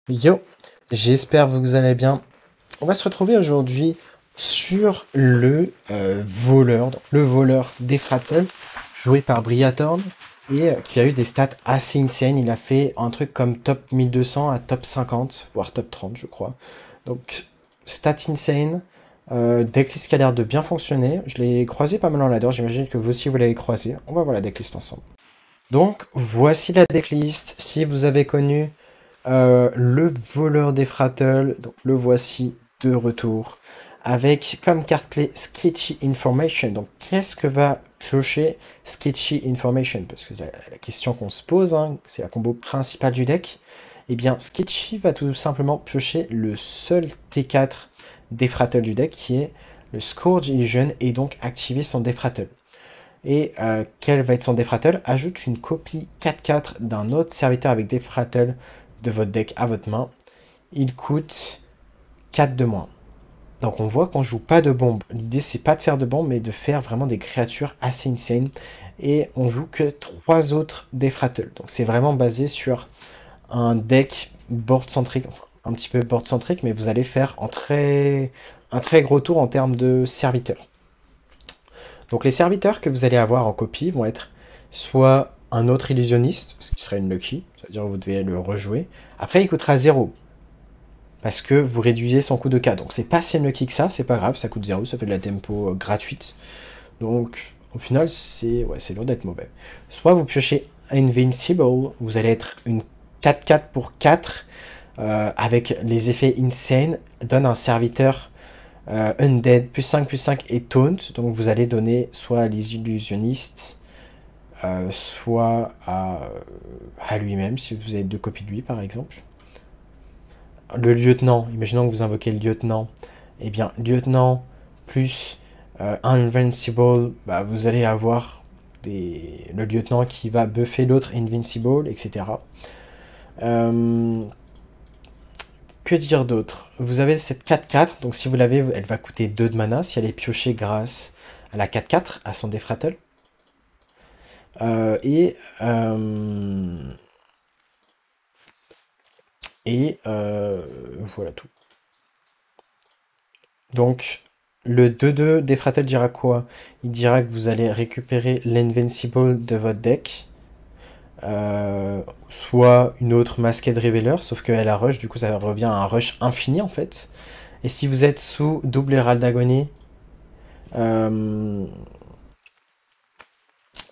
Yo, j'espère que vous allez bien. On va se retrouver aujourd'hui sur le voleur, donc le voleur d'Efratol, joué par Briathorn, et qui a eu des stats assez insane. Il a fait un truc comme top 1200 à top 50, voire top 30, je crois. Donc, stats insane. Decklist qui a l'air de bien fonctionner. Je l'ai croisé pas mal en ladder, j'imagine que vous aussi vous l'avez croisé. On va voir la decklist ensemble. Donc, voici la decklist. Si vous avez connu le voleur d'Efratol, donc le voici de retour, avec comme carte clé Sketchy Information. Donc qu'est-ce que va piocher Sketchy Information? Parce que la question qu'on se pose, hein, c'est la combo principale du deck. Eh bien, Sketchy va tout simplement piocher le seul T4 d'Efratol du deck, qui est le Scourge Illusion, et donc activer son Defrattle. Et quel va être son Defrattle? Ajoute une copie 4/4 d'un autre serviteur avec Defrattle de votre deck à votre main. Il coûte 4 de moins. Donc on voit qu'on joue pas de bombes. L'idée c'est pas de faire de bombes, mais de faire vraiment des créatures assez insane. Et on joue que 3 autres Defrattle. Donc c'est vraiment basé sur un deck board centrique, un petit peu board centrique, mais vous allez faire un très gros tour en termes de serviteurs. Donc les serviteurs que vous allez avoir en copie vont être soit un autre illusionniste, ce qui serait une lucky, c'est-à-dire que vous devez le rejouer. Après, il coûtera 0, parce que vous réduisez son coût de K. Donc c'est pas si lucky que ça, c'est pas grave, ça coûte 0, ça fait de la tempo gratuite. Donc au final, c'est lourd d'être mauvais. Soit vous piochez Invincible, vous allez être une 4/4 pour 4, avec les effets insane, donne un serviteur Undead, +5/+5 et Taunt. Donc vous allez donner soit à l'illusionniste, soit à lui-même, si vous avez 2 copies de lui par exemple. Le lieutenant, imaginons que vous invoquez le lieutenant, et bien lieutenant plus Invincible, bah, vous allez avoir le lieutenant qui va buffer l'autre Invincible, etc. Que dire d'autre? Vous avez cette 4/4, donc si vous l'avez, elle va coûter 2 de mana, si elle est piochée grâce à la 4/4, à son Defrattle. Voilà tout. Donc, le 2/2 Defrattle dira quoi? Il dira que vous allez récupérer l'Invincible de votre deck, soit une autre Masked Revealer, sauf qu'elle a rush, du coup ça revient à un rush infini en fait. Et si vous êtes sous double Herald d'Agonie,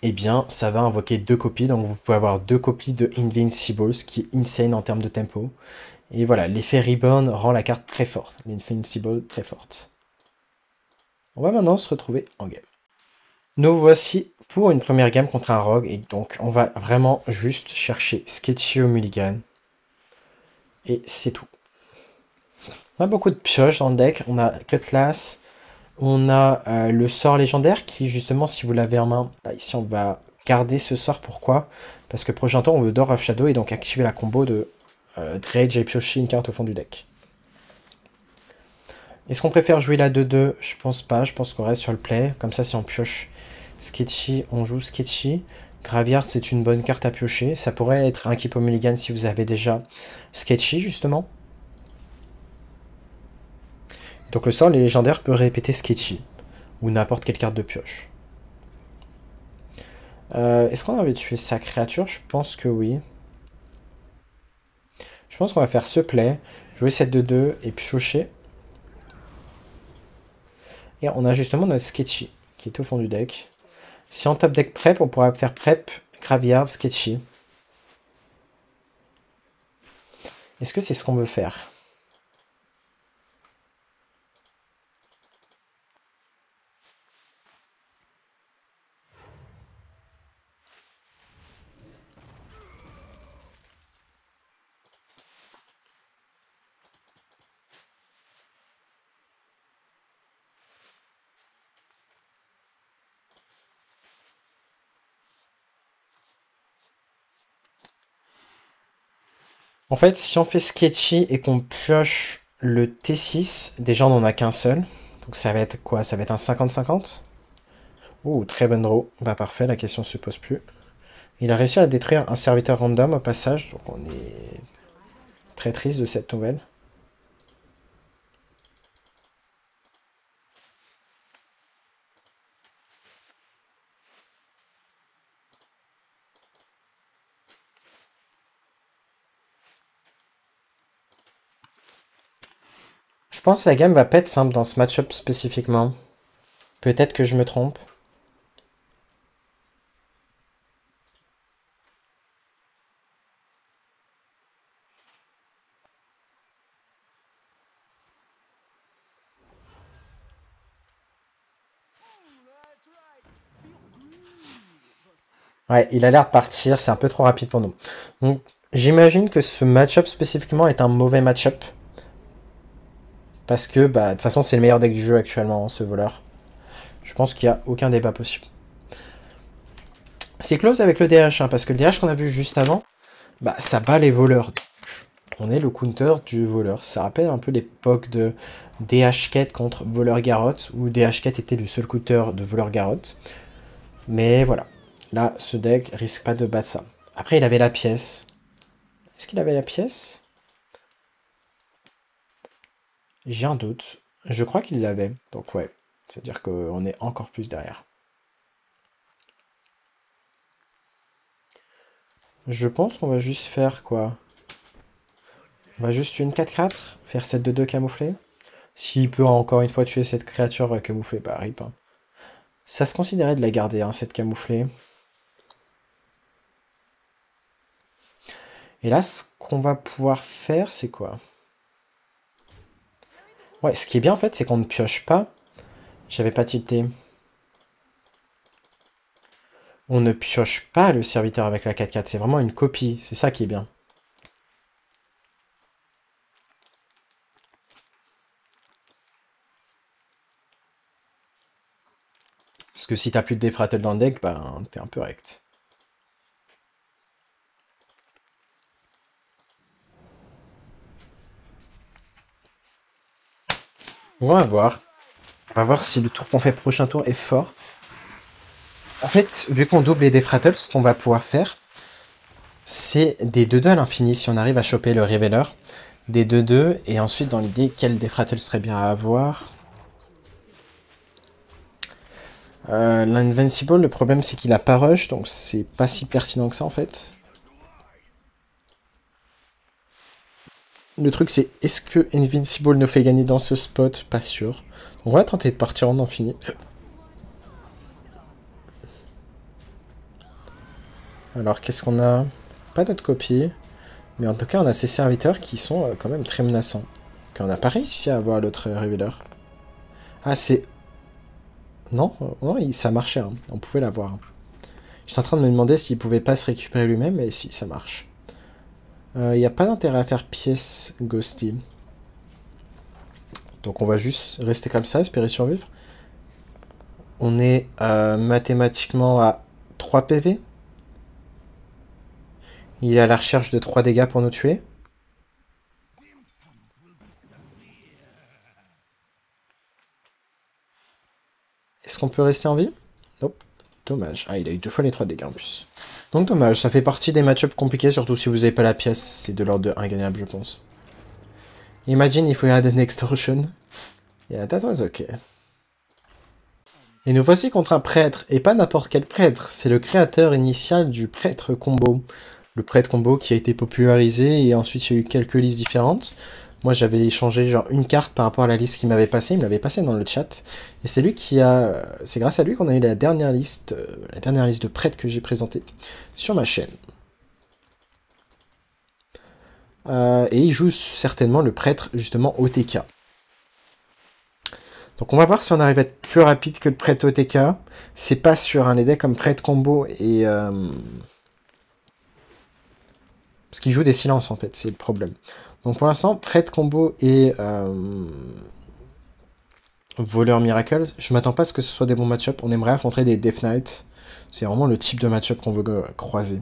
eh bien ça va invoquer 2 copies, donc vous pouvez avoir 2 copies de Invincible, ce qui est insane en termes de tempo. Et voilà, l'effet Reborn rend la carte très forte, l'Invincible très forte. On va maintenant se retrouver en game. Nous voici pour une première game contre un rogue, et donc on va vraiment juste chercher Sketchy au mulligan. Et c'est tout. On a beaucoup de pioches dans le deck, on a Cutlass, on a le sort légendaire qui justement si vous l'avez en main, là ici on va garder ce sort, pourquoi? Parce que prochain tour on veut Door of Shadow et donc activer la combo de Dredge et piocher une carte au fond du deck. Est-ce qu'on préfère jouer la 2/2? Je pense pas, je pense qu'on reste sur le play, comme ça si on pioche Sketchy, on joue Sketchy. Graveyard c'est une bonne carte à piocher, ça pourrait être un keep au mulligan si vous avez déjà Sketchy justement. Donc le sort légendaire peut répéter Sketchy, ou n'importe quelle carte de pioche. Est-ce qu'on avait tué sa créature? Je pense que oui. Je pense qu'on va faire ce play, jouer cette 2/2 et piocher. Et on a justement notre Sketchy, qui est au fond du deck. Si on top deck prep, on pourra faire prep, Graveyard, Sketchy. Est-ce que c'est ce qu'on veut faire? En fait, si on fait Sketchy et qu'on pioche le T6, déjà on n'en a qu'un seul. Donc ça va être quoi? Ça va être un 50-50? Ouh, très bonne draw. Bah parfait, la question se pose plus. Il a réussi à détruire un serviteur random au passage, donc on est Très triste de cette nouvelle. Je pense que la game va pas être simple dans ce match-up spécifiquement. Peut-être que je me trompe. Ouais, il a l'air de partir, c'est un peu trop rapide pour nous. Donc, j'imagine que ce match-up spécifiquement est un mauvais match-up. Parce que, bah, de toute façon, c'est le meilleur deck du jeu actuellement, hein, ce voleur. Je pense qu'il n'y a aucun débat possible. C'est close avec le DH, hein, parce que le DH qu'on a vu juste avant, bah, ça bat les voleurs. On est le counter du voleur. Ça rappelle un peu l'époque de DH4 contre voleur Garrot, où DH4 était le seul counter de voleur Garrot. Mais voilà. Là, ce deck risque pas de battre ça. Après, il avait la pièce. Est-ce qu'il avait la pièce? J'ai un doute. Je crois qu'il l'avait. Donc ouais. C'est-à-dire qu'on est encore plus derrière. Je pense qu'on va juste faire quoi? On va juste une 4-4, faire 7-2-2 camouflé. S'il peut encore une fois tuer cette créature camouflée, bah rip. Hein. Ça se considérait de la garder, hein, cette camouflée. Et là, ce qu'on va pouvoir faire, c'est quoi? Ouais, ce qui est bien en fait, c'est qu'on ne pioche pas. J'avais pas tilté. On ne pioche pas le serviteur avec la 4-4, c'est vraiment une copie. C'est ça qui est bien. Parce que si t'as plus de Defratel dans le deck, ben t'es un peu rect. On va voir. On va voir si le tour qu'on fait prochain tour est fort. En fait, vu qu'on double les Defratel, ce qu'on va pouvoir faire, c'est des 2-2 à l'infini si on arrive à choper le Révéleur. Des 2-2, et ensuite dans l'idée, quel Defratel serait bien à avoir. L'Invincible, le problème c'est qu'il a pas rush, donc c'est pas si pertinent que ça en fait. Le truc c'est, est-ce que Invincible nous fait gagner dans ce spot? Pas sûr. On va tenter de partir en infini. Alors qu'est-ce qu'on a? Pas d'autres copies. Mais en tout cas on a ces serviteurs qui sont quand même très menaçants. On n'a pas réussi à avoir l'autre révéleur. Ah c'est... Non, non ça marchait, hein. On pouvait l'avoir. J'étais en train de me demander s'il pouvait pas se récupérer lui-même, mais si, ça marche. Il n'y a pas d'intérêt à faire pièce Ghosty. Donc on va juste rester comme ça, espérer survivre. On est mathématiquement à 3 PV. Il est à la recherche de 3 dégâts pour nous tuer. Est-ce qu'on peut rester en vie? Nope. Dommage. Ah, il a eu 2 fois les 3 dégâts en plus. Donc dommage, ça fait partie des match-ups compliqués, surtout si vous n'avez pas la pièce. C'est de l'ordre de ingagnable, je pense. Imagine if we had an extortion. Yeah, that was okay. Et nous voici contre un prêtre, et pas n'importe quel prêtre, c'est le créateur initial du prêtre combo. Le prêtre combo qui a été popularisé, et ensuite il y a eu quelques listes différentes. Moi j'avais échangé genre une carte par rapport à la liste qu'il m'avait passée, il me l'avait passée dans le chat. Et c'est lui qui a... C'est grâce à lui qu'on a eu la dernière liste de prêtres que j'ai présentée sur ma chaîne. Et il joue certainement le prêtre justement OTK. Donc on va voir si on arrive à être plus rapide que le prêtre OTK. C'est pas sûr, hein, les decks comme prêtre combo et... Parce qu'il joue des silences en fait, c'est le problème. Donc pour l'instant, prêtre combo et voleur miracle, je m'attends pas à ce que ce soit des bons match-up. On aimerait affronter des Death Knight. C'est vraiment le type de match-up qu'on veut croiser.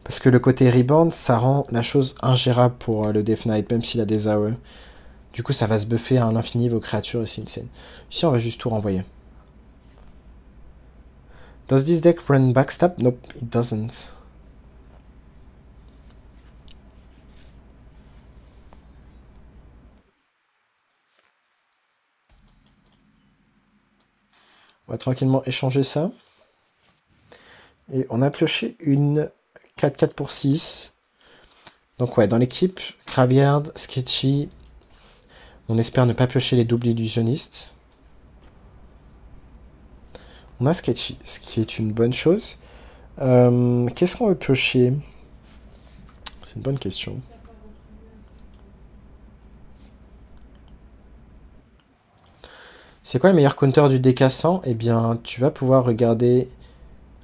Parce que le côté rebound, ça rend la chose ingérable pour le Death Knight, même s'il a des AOE. Du coup, ça va se buffer à l'infini vos créatures et c'est insane. Ici, on va juste tout renvoyer. Does this deck run backstab? Nope, it doesn't. On va tranquillement échanger ça. Et on a pioché une 4-4 pour 6. Donc ouais, dans l'équipe, Graveyard, Sketchy. On espère ne pas piocher les doubles illusionnistes. On a Sketchy, ce qui est une bonne chose. Qu'est-ce qu'on veut piocher? C'est une bonne question. C'est quoi le meilleur counter du DK100? Eh bien, tu vas pouvoir regarder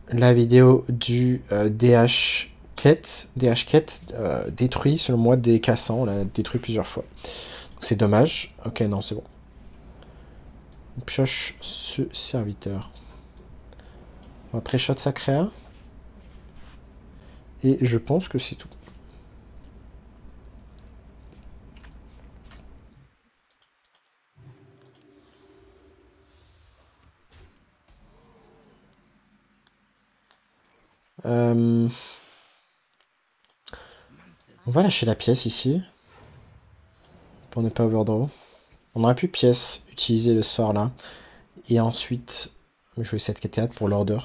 la vidéo du DH Ket. DH Ket détruit, selon moi, DK100. On l'a détruit plusieurs fois. C'est dommage. Ok, non, c'est bon. On pioche ce serviteur. On va pré-shot Sacréa. Et je pense que c'est tout. On va lâcher la pièce ici. Pour ne pas overdraw. On aurait pu pièce utiliser le sort là. Et ensuite jouer cette K4 pour l'order.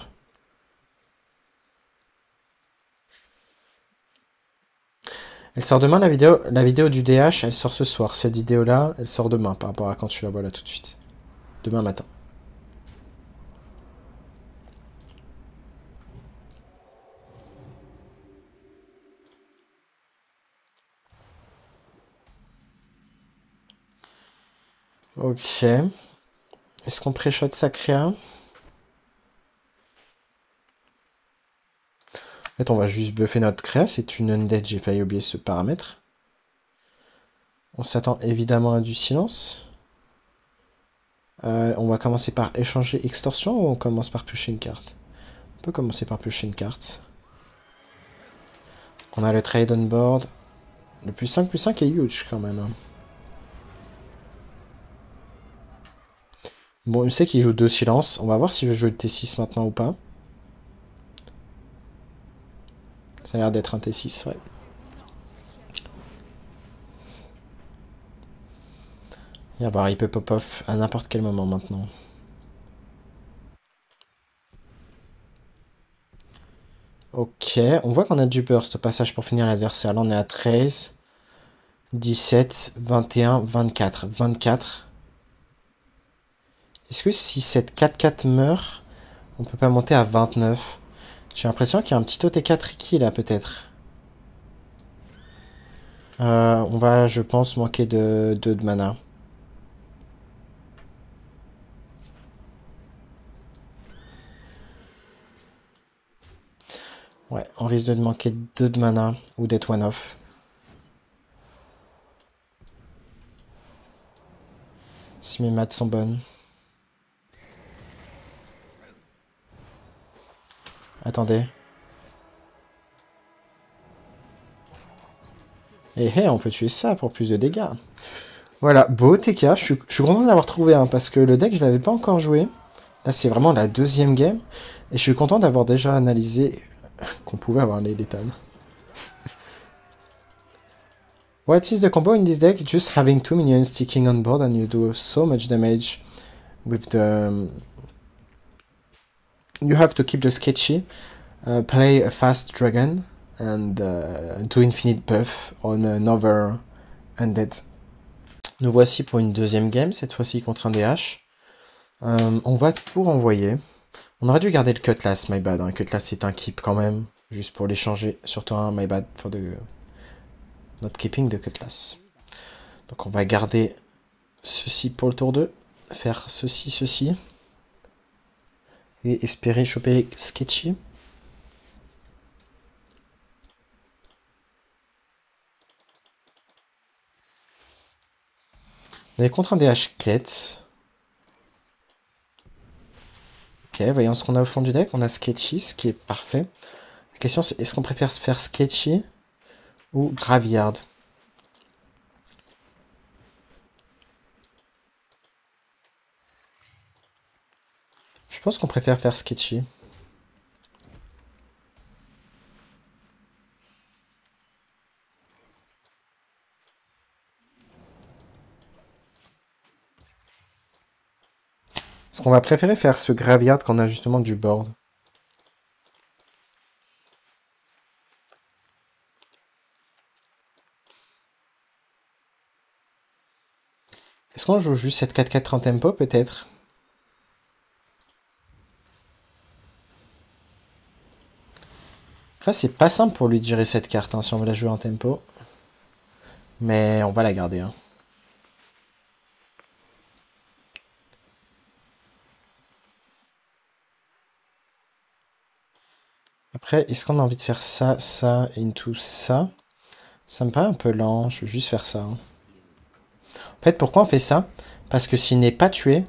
Elle sort demain la vidéo du DH, elle sort ce soir. Cette vidéo là, elle sort demain par rapport à quand tu la vois là tout de suite. Demain matin. Ok. Est-ce qu'on pré-shot Sacréa? En fait, on va juste buffer notre créa. C'est une undead, j'ai failli oublier ce paramètre. On s'attend évidemment à du silence. On va commencer par échanger extorsion ou on commence par piocher une carte? On peut commencer par piocher une carte. On a le trade on board. Le +5/+5 est huge quand même. Bon, il sait qu'il joue 2 silences. On va voir s'il veut jouer le T6 maintenant ou pas. Ça a l'air d'être un T6, ouais. Et à voir, il peut pop-off à n'importe quel moment maintenant. Ok, on voit qu'on a du burst au passage pour finir l'adversaire. Là, on est à 13, 17, 21, 24. 24. Est-ce que si cette 4-4 meurt, on peut pas monter à 29? J'ai l'impression qu'il y a un petit OT4 Ricky là, peut-être. On va, je pense, manquer de 2 de mana. Ouais, on risque de manquer 2 de mana ou d'être one-off. Si mes maths sont bonnes. Attendez. Et on peut tuer ça pour plus de dégâts. Voilà, beau TK, je suis content de l'avoir trouvé, hein, parce que le deck, je l'avais pas encore joué. Là, c'est vraiment la deuxième game. Et je suis content d'avoir déjà analysé qu'on pouvait avoir les létales. What is the combo in this deck? Just having 2 minions sticking on board and you do so much damage with the... You have to keep the sketchy, play a fast dragon, and do infinite buff on another undead. Nous voici pour une deuxième game, cette fois-ci contre un DH. On va tout renvoyer. On aurait dû garder le Cutlass, my bad. Hein. Cutlass, c'est un keep quand même, juste pour l'échanger. Surtout un my bad for notre keeping de Cutlass. Donc on va garder ceci pour le tour 2. Faire ceci, ceci. Et espérer choper Sketchy. On est contre un DH quête. Ok, voyons ce qu'on a au fond du deck. On a Sketchy, ce qui est parfait. La question c'est, est-ce qu'on préfère faire Sketchy ou Graveyard? Je pense qu'on préfère faire Sketchy. Parce qu'on va préférer faire ce graveyard qu'on a justement du board. Est-ce qu'on joue juste cette 4-4 en tempo, peut-être? Après, c'est pas simple pour lui de gérer cette carte, hein, si on veut la jouer en tempo. Mais on va la garder. Hein. Après, est-ce qu'on a envie de faire ça, ça, into ça? Ça me paraît un peu lent, je veux juste faire ça. Hein. En fait, pourquoi on fait ça? Parce que s'il n'est pas tué,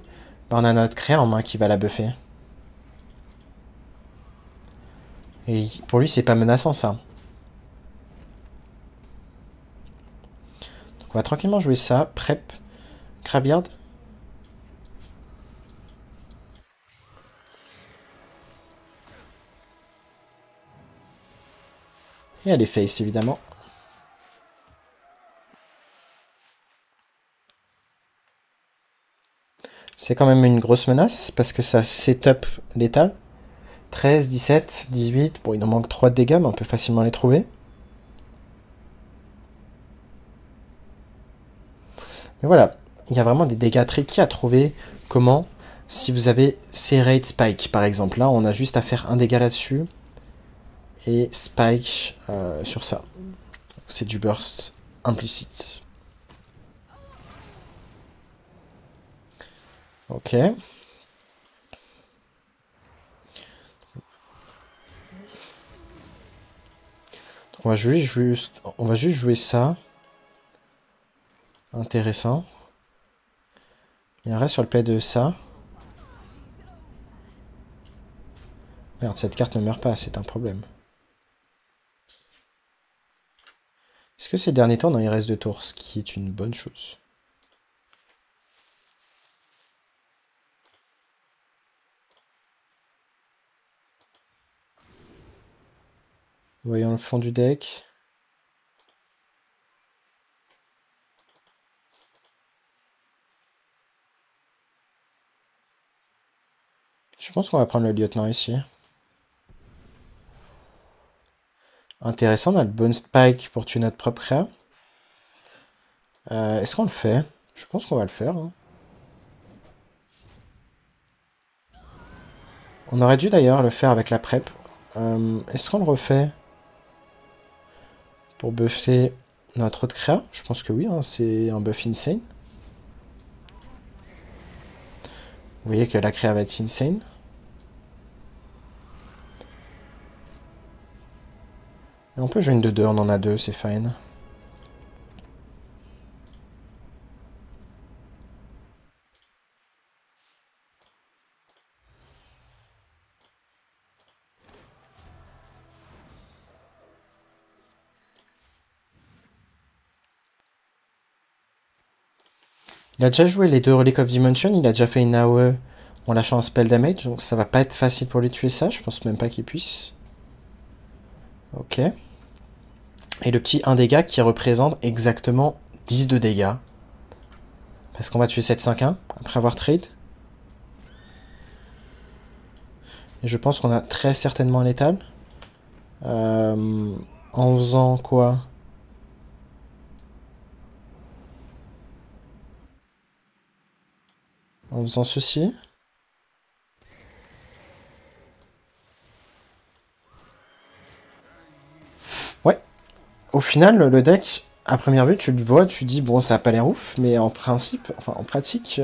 bah on a notre créa en main qui va la buffer. Et pour lui, c'est pas menaçant, ça. Donc on va tranquillement jouer ça. Prep. Graveyard. Et elle est face, évidemment. C'est quand même une grosse menace, parce que ça setup létal. 13, 17, 18. Bon, il en manque 3 de dégâts, mais on peut facilement les trouver. Mais voilà, il y a vraiment des dégâts tricky à trouver. Comment? Si vous avez Serrate Spike, par exemple. Là, on a juste à faire un dégât là-dessus. Et Spike sur ça. C'est du burst implicite. Ok. Donc on va juste jouer ça. Intéressant. Il y a un reste sur le play de ça. Merde, cette carte ne meurt pas, c'est un problème. Est-ce que ces derniers tours, non, il reste 2 tours, ce qui est une bonne chose. Voyons le fond du deck. Je pense qu'on va prendre le lieutenant ici. Intéressant, on a le Bone Spike pour tuer notre propre créa. Est-ce qu'on le fait? Je pense qu'on va le faire. Hein. On aurait dû d'ailleurs le faire avec la prep. Est-ce qu'on le refait pour buffer notre autre créa? Je pense que oui, hein, c'est un buff insane. Vous voyez que la créa va être insane. Et on peut jouer une de 2, on en a 2, c'est fine. Il a déjà joué les 2 Relic of Dimension, il a déjà fait une AOE en lâchant un spell damage, donc ça va pas être facile pour lui de tuer ça, je pense même pas qu'il puisse. Ok. Et le petit 1 dégât qui représente exactement 10 de dégâts. Parce qu'on va tuer 7-5-1 après avoir trade. Et je pense qu'on a très certainement létal. En faisant quoi? En faisant ceci. Ouais. Au final, le deck, à première vue, tu le vois, tu dis, bon, ça a pas l'air ouf, mais en principe, enfin, en pratique,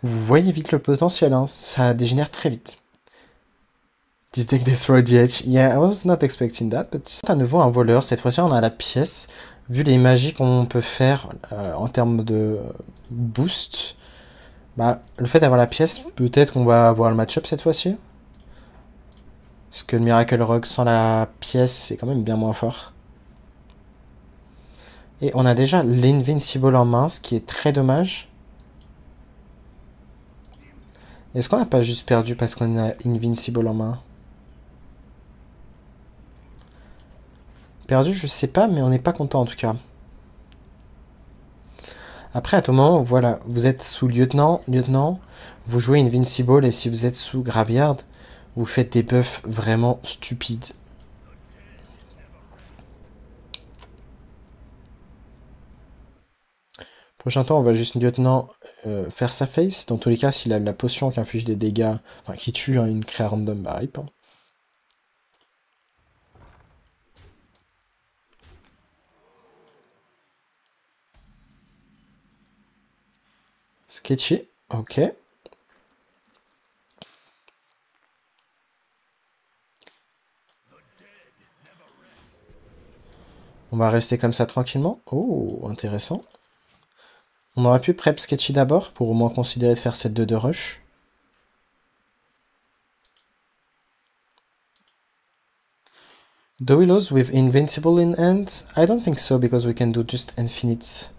vous voyez vite le potentiel, hein, ça dégénère très vite. This deck destroyed the edge. Yeah, I was not expecting that, but c'est à nouveau un voleur. Cette fois-ci, on a la pièce. Vu les magies qu'on peut faire en termes de boost, bah, le fait d'avoir la pièce, peut-être qu'on va avoir le match-up cette fois-ci. Parce que le Miracle Rogue sans la pièce, c'est quand même bien moins fort. Et on a déjà l'Invincible en main, ce qui est très dommage. Est-ce qu'on n'a pas juste perdu parce qu'on a Invincible en main? Perdu, je sais pas, mais on n'est pas content en tout cas. Après, à tout moment, voilà, vous êtes sous lieutenant, vous jouez Invincible, et si vous êtes sous Graveyard, vous faites des buffs vraiment stupides. Prochain tour, on va juste lieutenant faire sa face. Dans tous les cas, s'il a la potion qui inflige des dégâts, enfin qui tue une créa random, bah rip. Sketchy, ok. On va rester comme ça tranquillement. Oh, intéressant. On aurait pu prep Sketchy d'abord, pour au moins considérer de faire cette 2 de rush. Do we lose with Invincible in hand? I don't think so, because we can do just infinite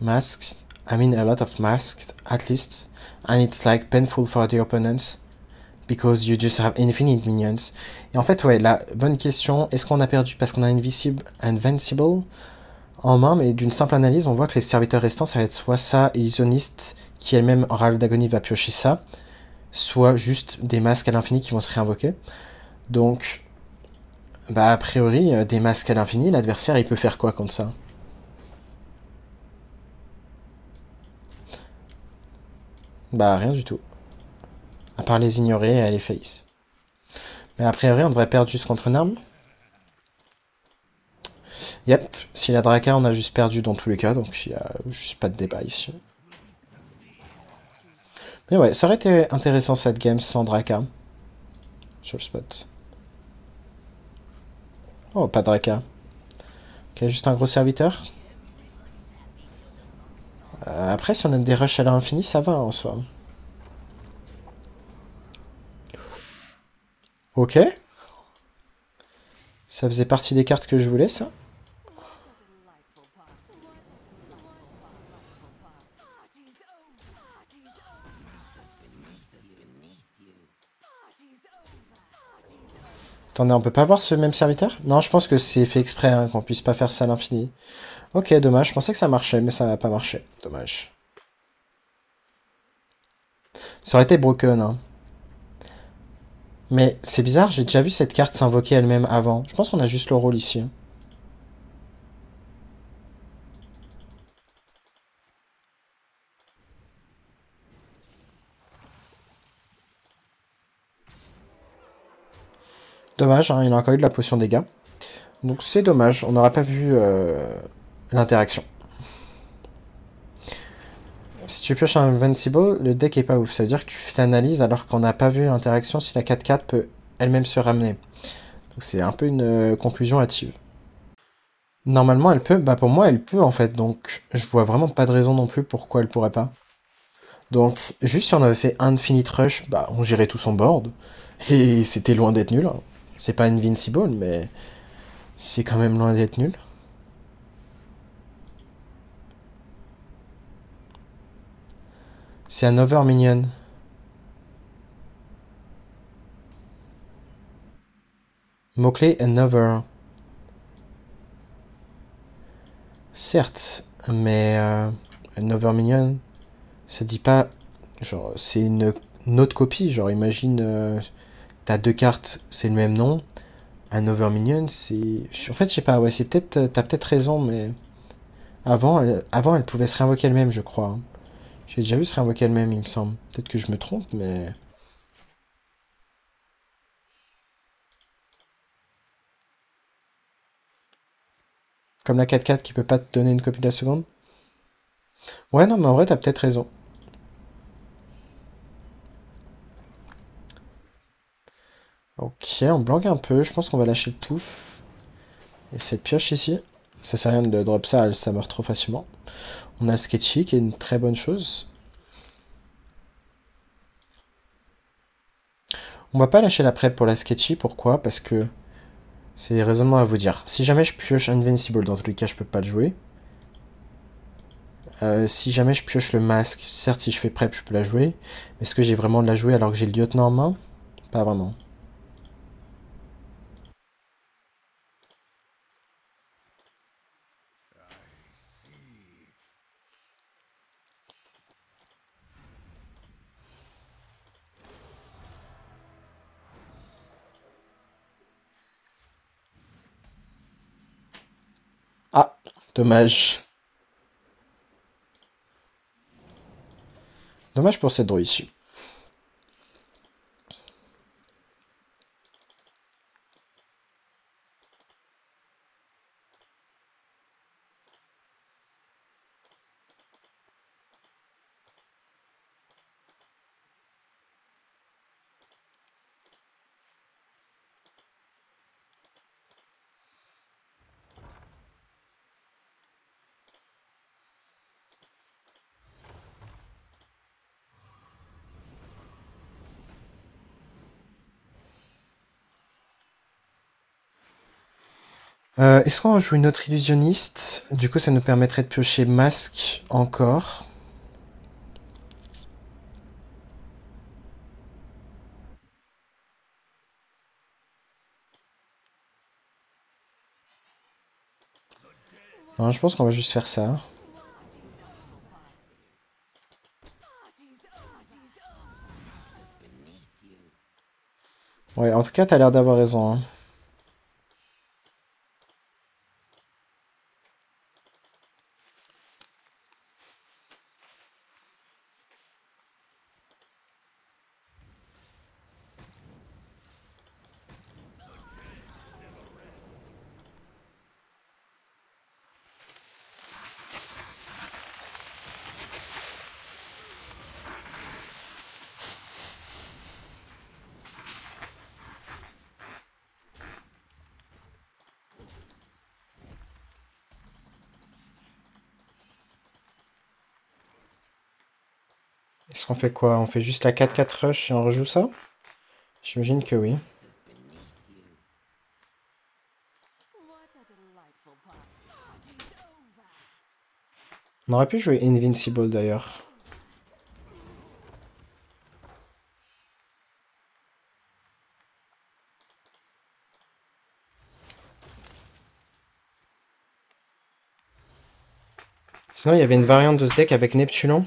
masks. I mean, a lot of masks, at least. And it's like painful for the opponents. Because you just have infinite minions. Et en fait, ouais, la bonne question, est-ce qu'on a perdu parce qu'on a Invincible en main, mais d'une simple analyse, on voit que les serviteurs restants, ça va être soit ça, Illusionniste, qui elle-même, Râle d'Agonie, va piocher ça, soit juste des masques à l'infini qui vont se réinvoquer. Donc, bah, a priori, des masques à l'infini, l'adversaire, il peut faire quoi contre ça? Bah, rien du tout. À part les ignorer et les face. Mais a priori, on devrait perdre juste contre une arme. Yep, si la Draka, on a juste perdu dans tous les cas, donc il n'y a juste pas de débat ici. Mais ouais, ça aurait été intéressant cette game sans Draka. Sur le spot. Oh, pas de Draka. Ok, juste un gros serviteur. Après, si on a des rushs à l'infini, ça va en soi. Ok. Ça faisait partie des cartes que je voulais, ça. Attendez, on peut pas voir ce même serviteur? Non, je pense que c'est fait exprès, hein, qu'on puisse pas faire ça à l'infini. Ok, dommage. Je pensais que ça marchait, mais ça n'a pas marché. Dommage. Ça aurait été broken, hein. Mais c'est bizarre, j'ai déjà vu cette carte s'invoquer elle-même avant. Je pense qu'on a juste le rôle ici. Dommage, hein, il a encore eu de la potion dégâts. Donc c'est dommage, on n'aurait pas vu l'interaction. Si tu pioches un Invincible, le deck est pas ouf. Ça veut dire que tu fais l'analyse alors qu'on n'a pas vu l'interaction si la 4-4 peut elle-même se ramener. Donc c'est un peu une conclusion hâtive. Normalement elle peut, bah pour moi elle peut en fait, donc je vois vraiment pas de raison non plus pourquoi elle pourrait pas. Donc juste si on avait fait Infinite Rush, bah on gérait tout son board, et c'était loin d'être nul. C'est pas Invincible, mais c'est quand même loin d'être nul. C'est un over minion. Mot-clé another. Certes, mais un over minion, ça dit pas. Genre, c'est une autre copie. Genre, imagine, t'as deux cartes, c'est le même nom. Un over minion, c'est. En fait, je sais pas, ouais, c'est peut-être. T'as peut-être raison, mais. Avant, elle pouvait se réinvoquer elle-même, je crois, hein. J'ai déjà vu se réinvoquer elle-même, il me semble. Peut-être que je me trompe, mais. Comme la 4-4 qui peut pas te donner une copie de la seconde. Ouais, non, mais en vrai, t'as peut-être raison. Ok, on blanque un peu. Je pense qu'on va lâcher le tout. Et cette pioche ici. Ça sert à rien de drop ça, ça meurt trop facilement. On a le sketchy qui est une très bonne chose. On va pas lâcher la prep pour la sketchy, pourquoi? Parce que c'est raisonnement à vous dire. Si jamais je pioche Invincible, dans tous les cas je peux pas le jouer. Si jamais je pioche le masque, certes si je fais prep je peux la jouer. Mais est-ce que j'ai vraiment de la jouer alors que j'ai le lieutenant en main? Pas vraiment. Ah, dommage. Dommage pour cette draw ici. Est-ce qu'on joue une autre illusionniste? Du coup, ça nous permettrait de piocher masque encore. Non, je pense qu'on va juste faire ça. Ouais, en tout cas, t'as l'air d'avoir raison, hein. Est-ce qu'on fait quoi? On fait juste la 4-4 rush et on rejoue ça? J'imagine que oui. On aurait pu jouer Invincible d'ailleurs. Sinon, il y avait une variante de ce deck avec Neptunon.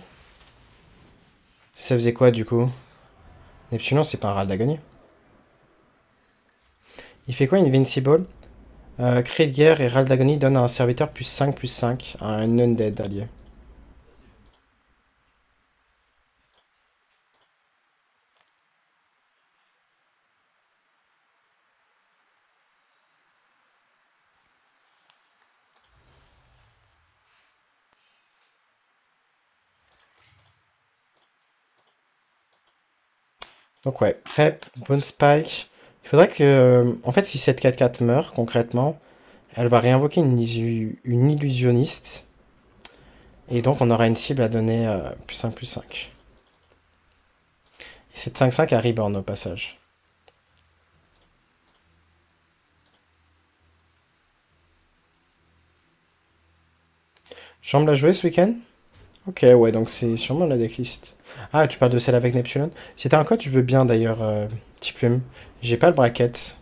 Ça faisait quoi du coup? Neptunon, c'est pas un Ral d'Agonie. Il fait quoi Invincible? Cri de guerre et Ral d'Agonie donne à un serviteur +5/+5 à un undead allié. Donc ouais, Prep, Bone Spike. Il faudrait que... En fait, si cette 4-4 meurt, concrètement, elle va réinvoquer une illusionniste. Et donc, on aura une cible à donner +5/+5. Et cette 5-5 à reborn au passage. Chambre à jouer ce week-end? Ok, ouais, donc c'est sûrement la decklist. Ah, tu parles de celle avec Neptune. Si t'as un code, je veux bien d'ailleurs, petit plume. J'ai pas le bracket.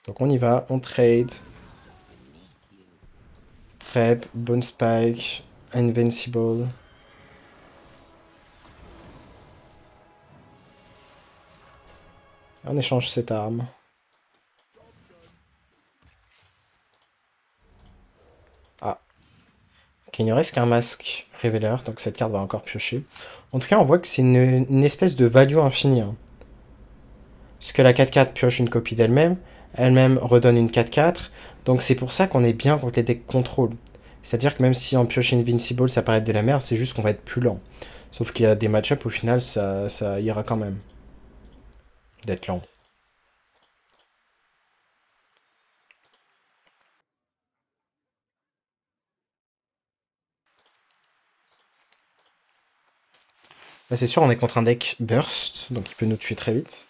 Donc on y va, on trade. Prep, Bone Spike, Invincible. On échange cette arme. Ah. Ok, il ne reste qu'un masque révéleur, donc cette carte va encore piocher. En tout cas, on voit que c'est une espèce de value infinie, hein. Parce que la 4-4 pioche une copie d'elle-même, elle-même redonne une 4-4, donc c'est pour ça qu'on est bien contre les decks contrôle. C'est-à-dire que même si en pioche Invincible ça paraît être de la merde, c'est juste qu'on va être plus lent. Sauf qu'il y a des match-ups, au final, ça ira quand même. D'être lent. Là, c'est sûr, on est contre un deck burst, donc il peut nous tuer très vite.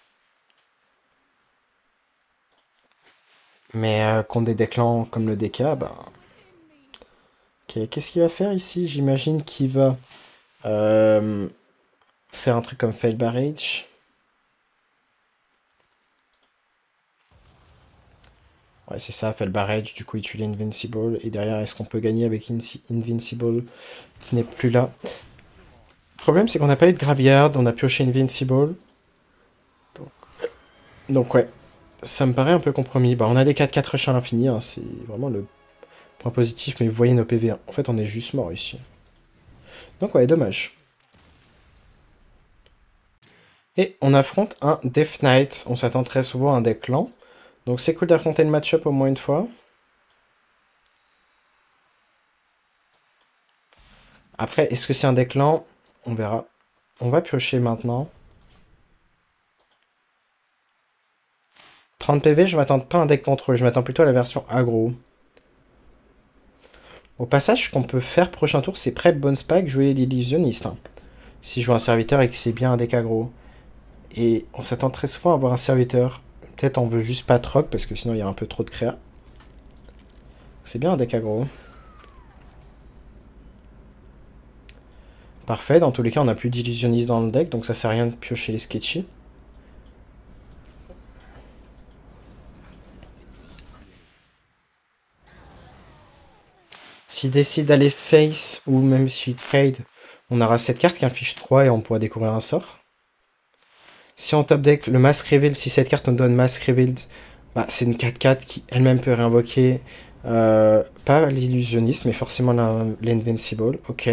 Mais contre des decks lents comme le DK, bah... Ok, qu'est-ce qu'il va faire ici? J'imagine qu'il va euh, faire un truc comme Fail Barrage. Ouais, c'est ça, Fail Barrage, du coup il tue l'Invincible. Et derrière, est-ce qu'on peut gagner avec Invincible qui n'est plus là? Le problème, c'est qu'on n'a pas eu de Graveyard, on a pioché Invincible. Donc ouais, ça me paraît un peu compromis. Bah, on a des 4-4 rush à l'infini, hein, c'est vraiment le point positif, mais vous voyez nos PV. En fait, on est juste mort ici. Donc ouais, dommage. Et on affronte un Death Knight. On s'attend très souvent à un deck lent. Donc c'est cool d'affronter le match-up au moins une fois. Après, est-ce que c'est un deck lent? On verra. On va piocher maintenant. 30 PV, je m'attends pas à un deck contrôle, je m'attends plutôt à la version aggro. Au passage, ce qu'on peut faire prochain tour, c'est prep Bones Pack, jouer l'illusionniste. Hein. Si je joue un serviteur et que c'est bien un deck aggro. Et on s'attend très souvent à avoir un serviteur. Peut-être on veut juste pas troc, parce que sinon il y a un peu trop de créa. C'est bien un deck aggro. Parfait, dans tous les cas, on n'a plus d'illusionniste dans le deck, donc ça sert à rien de piocher les sketchy. S'il décide d'aller face, ou même s'il trade, on aura cette carte qui affiche 3 et on pourra découvrir un sort. Si on top deck le Mask Reveal, si cette carte nous donne Mask Revealed, bah, c'est une 4-4 qui elle-même peut réinvoquer pas l'illusionniste, mais forcément l'Invincible. Ok.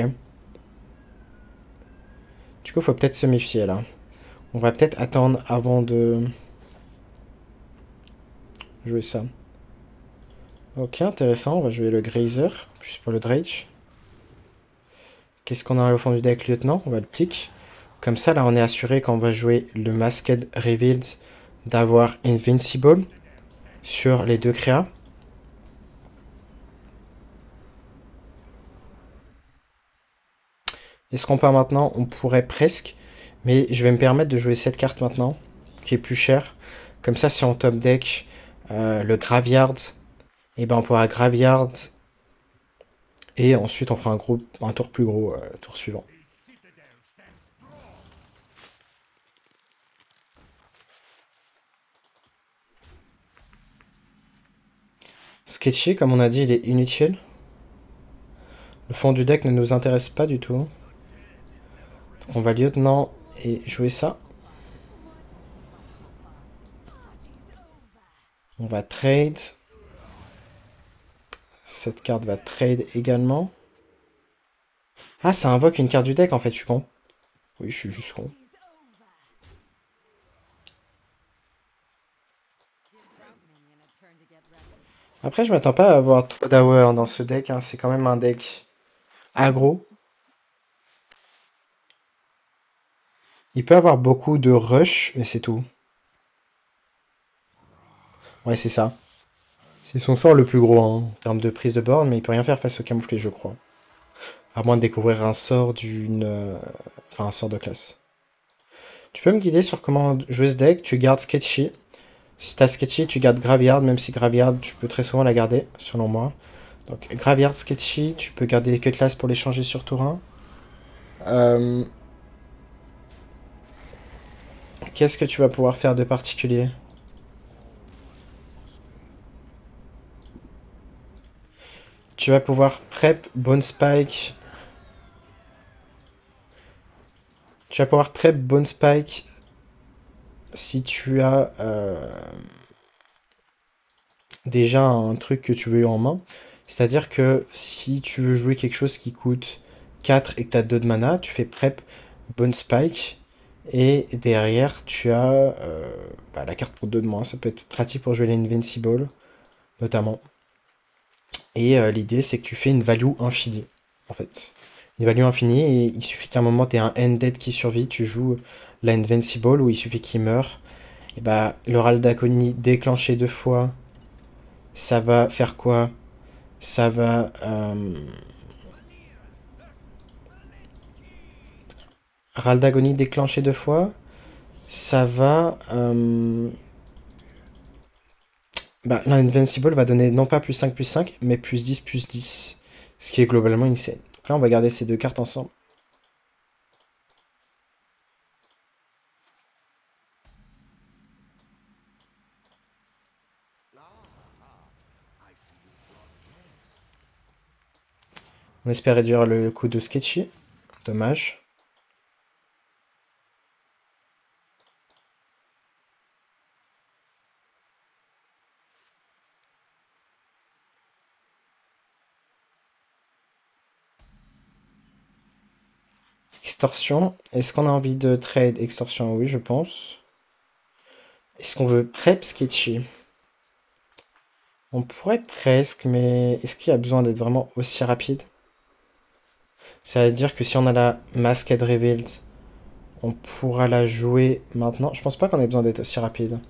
Du coup, faut peut-être se méfier là. On va peut-être attendre avant de jouer ça. Ok, intéressant. On va jouer le Grazer, juste pour le Dredge. Qu'est-ce qu'on a au fond du deck, lieutenant? On va le pick. Comme ça, là, on est assuré quand on va jouer le Masked Revealed d'avoir Invincible sur les deux créas. Est-ce qu'on part maintenant? On pourrait presque. Mais je vais me permettre de jouer cette carte maintenant, qui est plus chère. Comme ça, si on top deck le Graveyard, et ben on pourra Graveyard. Et ensuite, on fera un tour plus gros, tour suivant. Sketchy, comme on a dit, il est inutile. Le fond du deck ne nous intéresse pas du tout. Donc on va lieutenant et jouer ça. On va trade. Cette carte va trade également. Ah, ça invoque une carte du deck en fait, je suis con. Oui, je suis juste con. Après, je m'attends pas à avoir trop d'hour dans ce deck. Hein. C'est quand même un deck aggro. Il peut avoir beaucoup de rush, mais c'est tout. Ouais, c'est ça. C'est son sort le plus gros hein, en termes de prise de board, mais il peut rien faire face au camouflet, je crois. À moins de découvrir un sort d'une... Enfin, un sort de classe. Tu peux me guider sur comment jouer ce deck? Tu gardes Sketchy. Si t'as Sketchy, tu gardes Graveyard, même si Graveyard, tu peux très souvent la garder, selon moi. Donc, Graveyard, Sketchy, tu peux garder les Cutlass pour les changer sur tour 1. Qu'est-ce que tu vas pouvoir faire de particulier? Tu vas pouvoir prep Bone Spike. Tu vas pouvoir prep Bone Spike si tu as déjà un truc que tu veux en main. C'est-à-dire que si tu veux jouer quelque chose qui coûte 4 et que tu as 2 de mana, tu fais prep Bone Spike. Et derrière, tu as la carte pour 2 de moins. Ça peut être pratique pour jouer l'Invincible, notamment. Et l'idée, c'est que tu fais une value infinie, en fait. Une value infinie, et il suffit qu'à un moment, tu aies un Undead qui survit, tu joues la Invincible, où il suffit qu'il meure. Et bah, l'Oral d'Aconie déclenché 2 fois, ça va faire quoi? Ça va... Oral d'Agonie déclenché 2 fois, ça va... l'Invincible va donner non pas plus 5, mais plus 10. Ce qui est globalement insane. Donc là, on va garder ces deux cartes ensemble. On espère réduire le coût de Sketchy. Dommage. Extorsion. Est-ce qu'on a envie de trade extorsion? Oui, je pense. Est-ce qu'on veut prep sketchy? On pourrait presque, mais est-ce qu'il y a besoin d'être vraiment aussi rapide? Ça veut dire que si on a la Masked Revealed, on pourra la jouer maintenant. Je pense pas qu'on ait besoin d'être aussi rapide.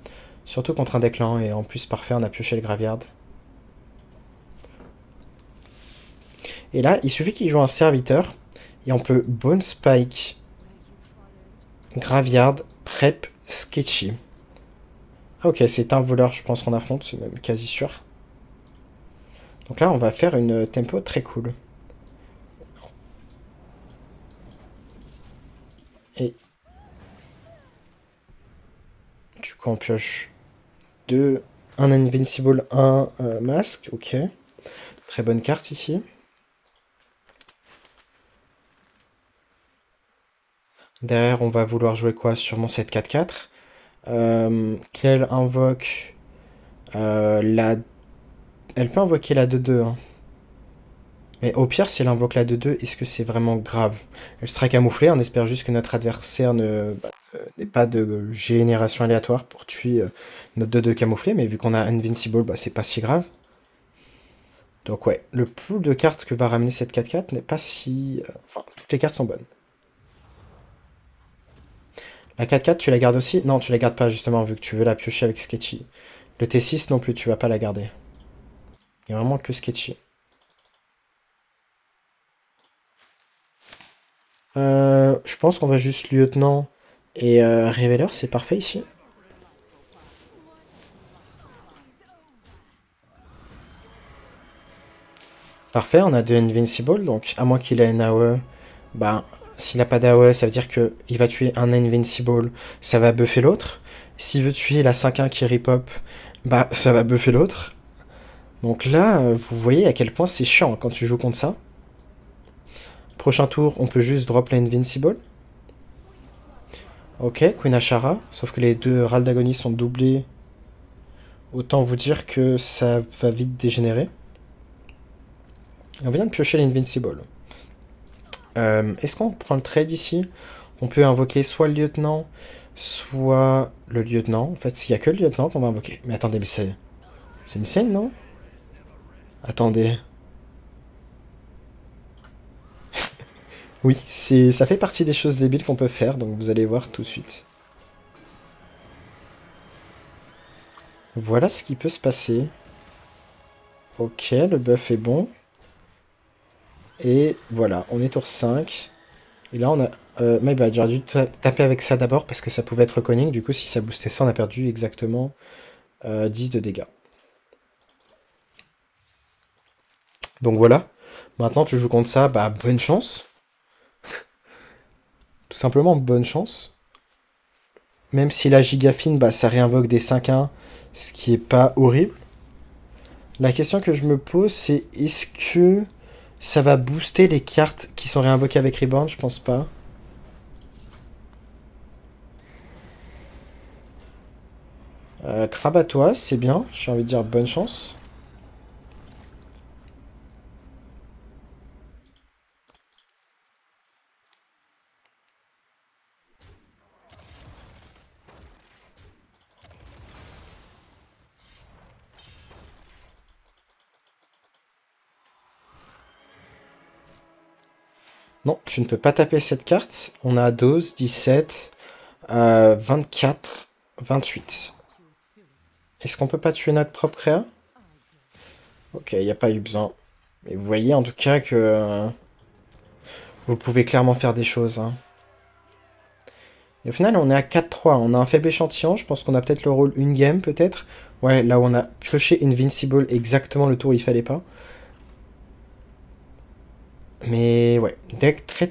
Surtout contre un deck lent, et en plus, parfait, on a pioché le Graveyard. Et là, il suffit qu'il joue un serviteur, et on peut Bone Spike, Graveyard, Prep, Sketchy. Ah ok, c'est un voleur, je pense qu'on affronte, c'est même quasi sûr. Donc là, on va faire une tempo très cool. Et du coup, on pioche un Invincible, un masque, ok. Très bonne carte ici. Derrière, on va vouloir jouer quoi? Sûrement cette 4-4. Qu'elle invoque la... Elle peut invoquer la 2-2, hein. Mais au pire, si elle invoque la 2-2, est-ce que c'est vraiment grave? Elle sera camouflée, on espère juste que notre adversaire n'ait pas de génération aléatoire pour tuer notre 2-2 camouflé, mais vu qu'on a Invincible, bah, c'est pas si grave. Donc ouais, le pool de cartes que va ramener cette 4-4 n'est pas si... Enfin, toutes les cartes sont bonnes. La 4-4, tu la gardes aussi? Non, tu la gardes pas, justement, vu que tu veux la piocher avec Sketchy. Le T6 non plus, tu vas pas la garder. Il y a vraiment que Sketchy. Je pense qu'on va juste lieutenant et révéleur, c'est parfait ici. Parfait, on a deux Invincible, donc à moins qu'il ait un AOE, bah s'il a pas d'AOE, ça veut dire que il va tuer un Invincible, ça va buffer l'autre. S'il veut tuer la 5-1 qui ripop, bah ça va buffer l'autre. Donc là, vous voyez à quel point c'est chiant quand tu joues contre ça. Prochain tour, on peut juste drop l'Invincible. Ok, Queen Ashara, sauf que les deux râles d'agonie sont doublés. Autant vous dire que ça va vite dégénérer. On vient de piocher l'Invincible. Est-ce qu'on prend le trade ici? On peut invoquer soit le lieutenant, soit le lieutenant. En fait, il n'y a que le lieutenant qu'on va invoquer. Mais attendez, mais c'est une scène, non? Attendez. Oui, ça fait partie des choses débiles qu'on peut faire, donc vous allez voir tout de suite. Voilà ce qui peut se passer. Ok, le buff est bon. Et voilà, on est tour 5. Et là, on a... my bad, j'aurais dû taper avec ça d'abord parce que ça pouvait être conning. Du coup, si ça boostait ça, on a perdu exactement 10 de dégâts. Donc voilà. Maintenant, tu joues contre ça, bah bonne chance. Tout simplement, bonne chance. Même si la gigafine, bah ça réinvoque des 5-1, ce qui est pas horrible. La question que je me pose, c'est est-ce que ça va booster les cartes qui sont réinvoquées avec Reborn? Je pense pas. Crabe à toi, c'est bien. J'ai envie de dire bonne chance. Non, tu ne peux pas taper cette carte. On a 12, 17, 24, 28. Est-ce qu'on peut pas tuer notre propre créa? Ok, il n'y a pas eu besoin. Mais vous voyez en tout cas que vous pouvez clairement faire des choses, hein. Et au final, on est à 4-3. On a un faible échantillon. Je pense qu'on a peut-être le rôle une game, peut-être. Ouais, là où on a pioché Invincible exactement le tour où il fallait pas. Mais ouais, deck très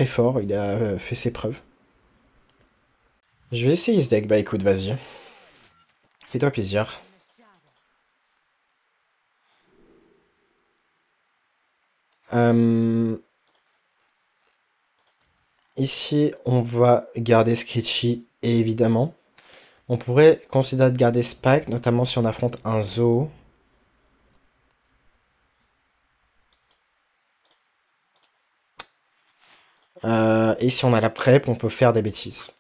fort. Il a fait ses preuves. Je vais essayer ce deck. Bah écoute, vas-y. Fais-toi plaisir. Ici, on va garder Sketchy, évidemment. On pourrait considérer de garder Spike, notamment si on affronte un Zoo. Et si on a la prep, on peut faire des bêtises.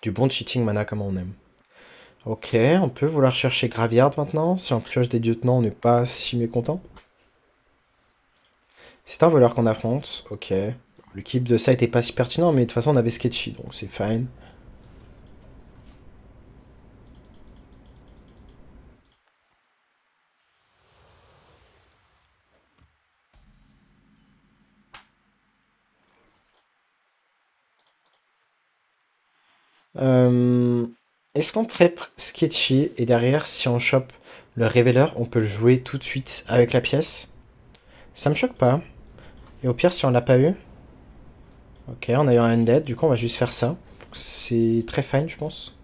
Du bon cheating mana comme on aime. Ok, on peut vouloir chercher Graveyard maintenant. Si on pioche des lieutenants, on n'est pas si mécontent. C'est un voleur qu'on affronte. Ok. Le keep de ça était pas si pertinent, mais de toute façon on avait Sketchy, donc c'est fine. Euh, Est-ce qu'on prep Sketchy et derrière, si on chope le révéleur, on peut le jouer tout de suite avec la pièce? Ça me choque pas. Et au pire, si on l'a pas eu, ok, on a eu un undead, du coup on va juste faire ça. C'est très fine, je pense.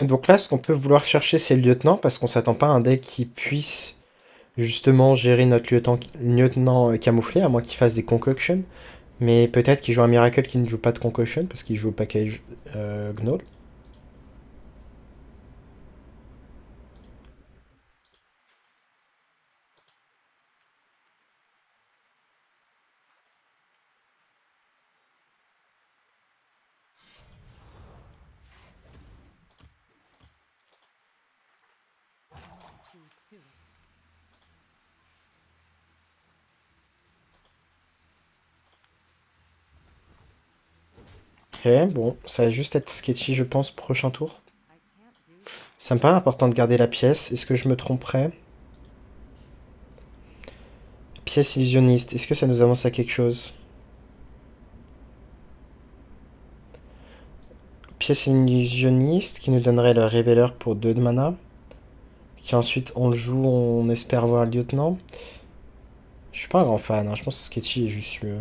Donc là, ce qu'on peut vouloir chercher, c'est le lieutenant, parce qu'on s'attend pas à un deck qui puisse justement gérer notre lieutenant camouflé, à moins qu'il fasse des concoctions. Mais peut-être qu'il joue un Miracle qui ne joue pas de concussion parce qu'il joue au package Gnoll. Ok, bon, ça va juste être sketchy, je pense, prochain tour. Ça me paraît important de garder la pièce. Est-ce que je me tromperais? Pièce illusionniste, est-ce que ça nous avance à quelque chose? Pièce illusionniste qui nous donnerait le révéleur pour 2 de mana. Qui ensuite on le joue, on espère voir le lieutenant. Je suis pas un grand fan, hein. Je pense que sketchy est juste mieux.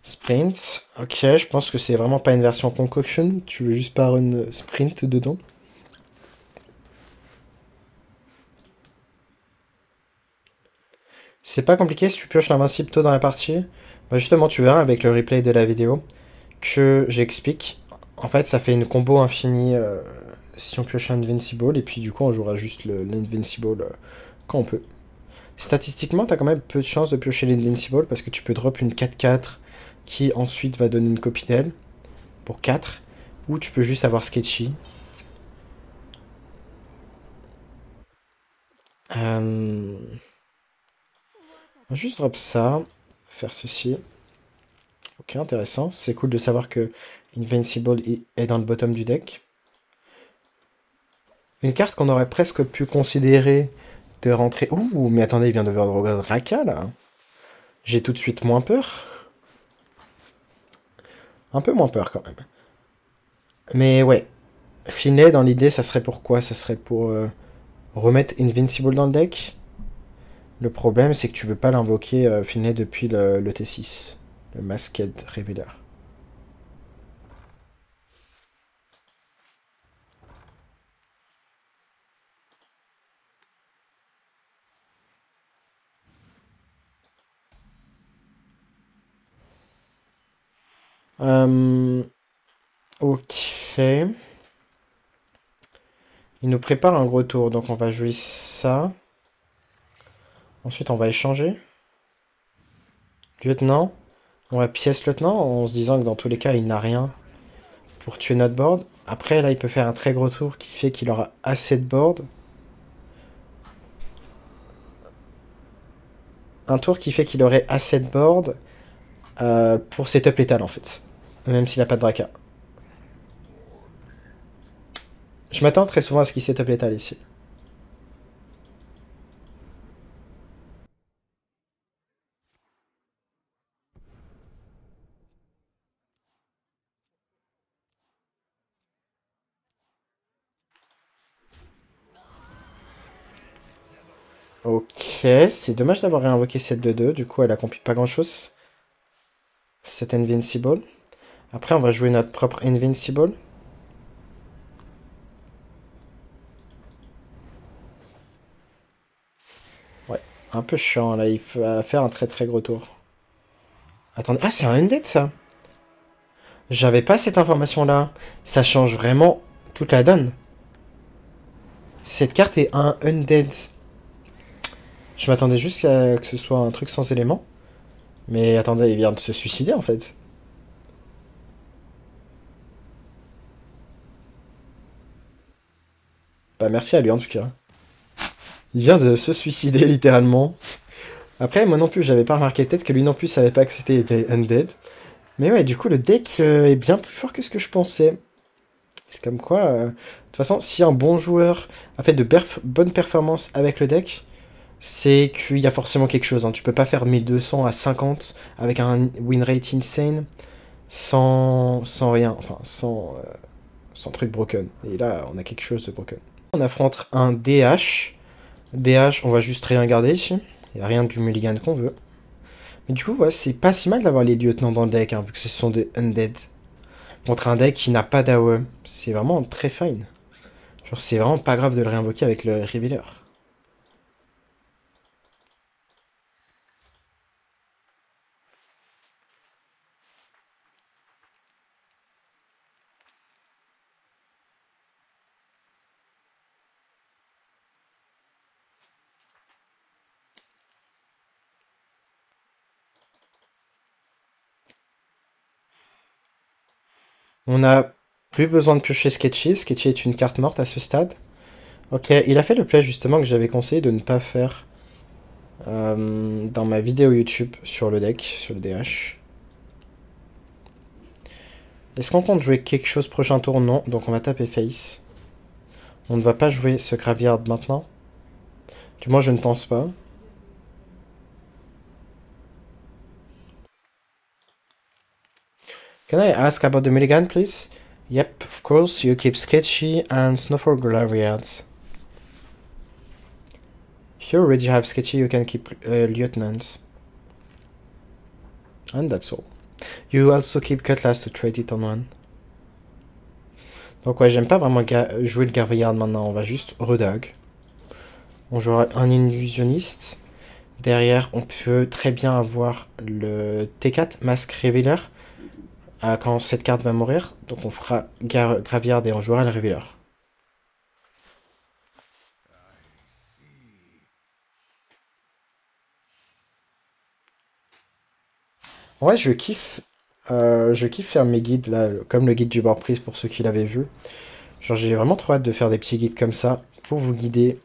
Sprint, ok, je pense que c'est vraiment pas une version concoction. Tu veux juste pas run sprint dedans. C'est pas compliqué si tu pioches l'invincible tôt dans la partie. Bah justement, tu verras avec le replay de la vidéo que j'explique. En fait, ça fait une combo infinie si on pioche un Invincible, et puis du coup, on jouera juste l'Invincible quand on peut. Statistiquement, t'as quand même peu de chances de piocher l'Invincible parce que tu peux drop une 4-4 qui ensuite va donner une copie d'elle pour 4, ou tu peux juste avoir Sketchy. On va juste drop ça, faire ceci. Ok, intéressant. C'est cool de savoir que Invincible est dans le bottom du deck. Une carte qu'on aurait presque pu considérer de rentrer... Ouh, mais attendez, il vient de Verdroga Draka, là. J'ai tout de suite moins peur. Un peu moins peur, quand même. Mais ouais, Finlay, dans l'idée, ça serait pour quoi? Ça serait pour remettre Invincible dans le deck. Le problème, c'est que tu veux pas l'invoquer Finlay depuis le T6. Le Masked Revealer. Euh, ok. Il nous prépare un gros tour, donc on va jouer ça. Ensuite, on va échanger. Lieutenant. On va pièce lieutenant en se disant que dans tous les cas, il n'a rien pour tuer notre board. Après, là, il peut faire un très gros tour qui fait qu'il aura assez de board. Un tour qui fait qu'il aurait assez de board pour setup létal, en fait. Même s'il n'a pas de Draka. Je m'attends très souvent à ce qu'il setup létal ici. Ok, c'est dommage d'avoir réinvoqué cette 2-2, du coup elle accomplit pas grand chose. Cette Invincible. Après on va jouer notre propre Invincible. Ouais, un peu chiant là, il va faire un très très gros tour. Attendez, ah c'est un Undead ça. J'avais pas cette information là. Ça change vraiment toute la donne. Cette carte est un Undead. Je m'attendais juste à que ce soit un truc sans éléments. Mais attendez, il vient de se suicider en fait. Bah merci à lui en tout cas. Il vient de se suicider littéralement. Après, moi non plus, j'avais pas remarqué. Peut-être que lui non plus savait pas que c'était Undead. Mais ouais, du coup, le deck est bien plus fort que ce que je pensais. C'est comme quoi, de toute façon, si un bon joueur a fait de bonnes performances avec le deck, c'est qu'il y a forcément quelque chose. Hein. Tu peux pas faire 1200 à 50 avec un win rate insane sans rien, enfin sans truc broken. Et là, on a quelque chose de broken. On affronte un DH. DH, on va juste rien garder ici. Il n'y a rien du mulligan qu'on veut. Mais du coup, ouais, c'est pas si mal d'avoir les lieutenants dans le deck, hein, vu que ce sont des undead. Contre un deck qui n'a pas d'AOE. C'est vraiment très fine. Genre, c'est vraiment pas grave de le réinvoquer avec le Revealer. On a plus besoin de piocher Sketchy. Sketchy est une carte morte à ce stade. Ok, il a fait le play justement que j'avais conseillé de ne pas faire dans ma vidéo YouTube sur le deck, sur le DH. Est-ce qu'on compte jouer quelque chose prochain tour? Non, donc on va taper Face. On ne va pas jouer ce Graveyard maintenant. Du moins, je ne pense pas. Can I ask about the mulligan, please? Yep, of course, you keep Sketchy and Snowfall Graveyards. If you already have Sketchy, you can keep Lieutenants. And that's all. You also keep Cutlass to trade it on one. Donc ouais, j'aime pas vraiment jouer le Graveyard maintenant, on va juste redag. On jouera un illusionniste. Derrière, on peut très bien avoir le T4, Mask Revealer, quand cette carte va mourir. Donc on fera Graveyard et on jouera le Revealer. Ouais, je kiffe faire mes guides là, comme le guide du board prise pour ceux qui l'avaient vu. Genre j'ai vraiment trop hâte de faire des petits guides comme ça pour vous guider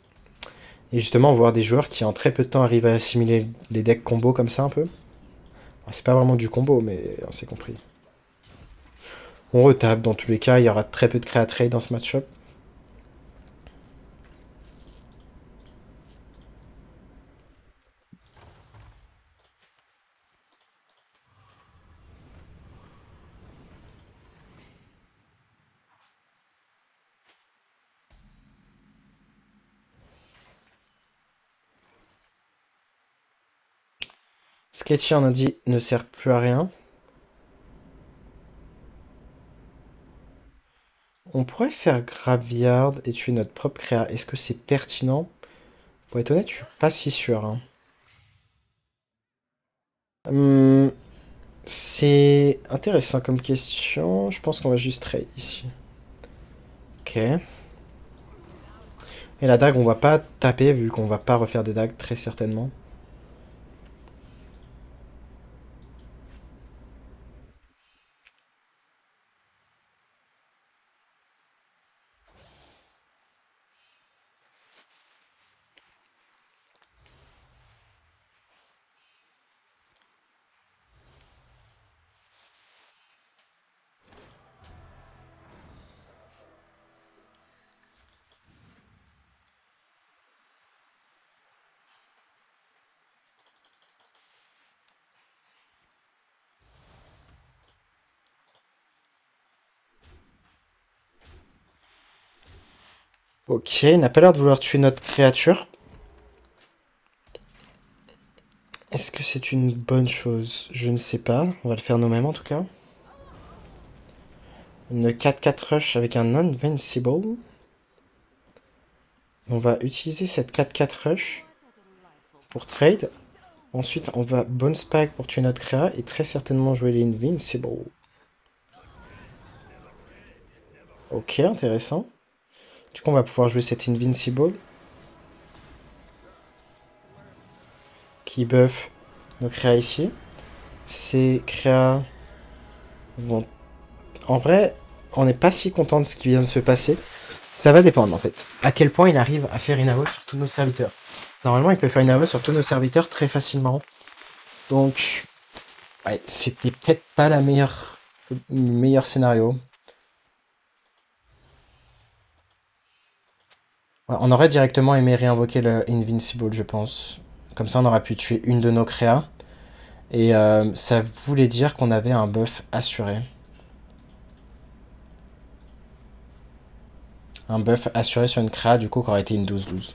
et justement voir des joueurs qui en très peu de temps arrivent à assimiler les decks combo comme ça un peu. C'est pas vraiment du combo, mais on s'est compris. On retape, dans tous les cas, il y aura très peu de créa-trade dans ce match-up. Sketchy, on a dit, ne sert plus à rien. On pourrait faire Graveyard et tuer notre propre créa. Est-ce que c'est pertinent? Pour être honnête, je suis pas si sûr. Hein. C'est intéressant comme question. Je pense qu'on va juste trade ici. Ok. Et la dague, on va pas taper vu qu'on va pas refaire de dague très certainement. Ok, il n'a pas l'air de vouloir tuer notre créature. Est-ce que c'est une bonne chose? Je ne sais pas. On va le faire nous-mêmes en tout cas. Une 4-4 rush avec un Invincible. On va utiliser cette 4-4 rush pour trade. Ensuite, on va Bounce Pack pour tuer notre créa et très certainement jouer les Invincible. Ok, intéressant. Du coup, on va pouvoir jouer cette Invincible qui buff nos créas ici. Ces créas vont... En vrai, on n'est pas si content de ce qui vient de se passer. Ça va dépendre en fait. À quel point il arrive à faire une AOE sur tous nos serviteurs. Normalement, il peut faire une AOE sur tous nos serviteurs très facilement. Donc, ouais, c'était peut-être pas le meilleur scénario. Ouais, on aurait directement aimé réinvoquer le Invincible, je pense. Comme ça, on aurait pu tuer une de nos créas. Et ça voulait dire qu'on avait un buff assuré. Un buff assuré sur une créa, du coup, qui aurait été une 12-12.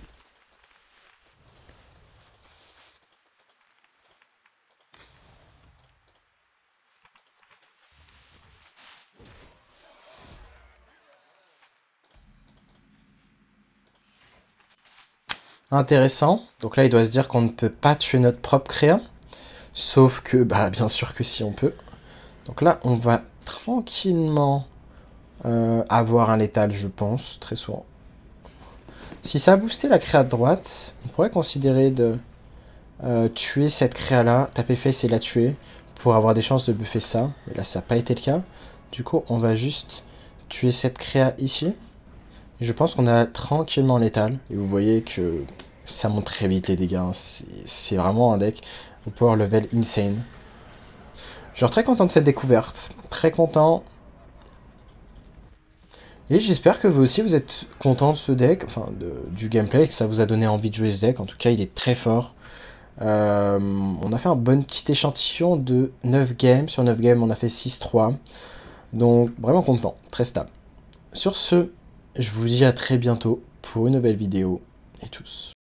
Intéressant. Donc là, il doit se dire qu'on ne peut pas tuer notre propre créa. Sauf que, bah, bien sûr que si on peut. Donc là, on va tranquillement avoir un létal, je pense, très souvent. Si ça a boosté la créa de droite, on pourrait considérer de tuer cette créa-là, taper face et la tuer, pour avoir des chances de buffer ça. Mais là, ça n'a pas été le cas. Du coup, on va juste tuer cette créa ici. Et je pense qu'on a tranquillement létal. Et vous voyez que ça monte très vite les dégâts. C'est vraiment un deck au power level insane. Genre très content de cette découverte. Très content. Et j'espère que vous aussi vous êtes content de ce deck, enfin du gameplay, que ça vous a donné envie de jouer ce deck. En tout cas, il est très fort. On a fait un bon petit échantillon de 9 games. Sur 9 games, on a fait 6-3. Donc vraiment content, très stable. Sur ce, je vous dis à très bientôt pour une nouvelle vidéo et tous.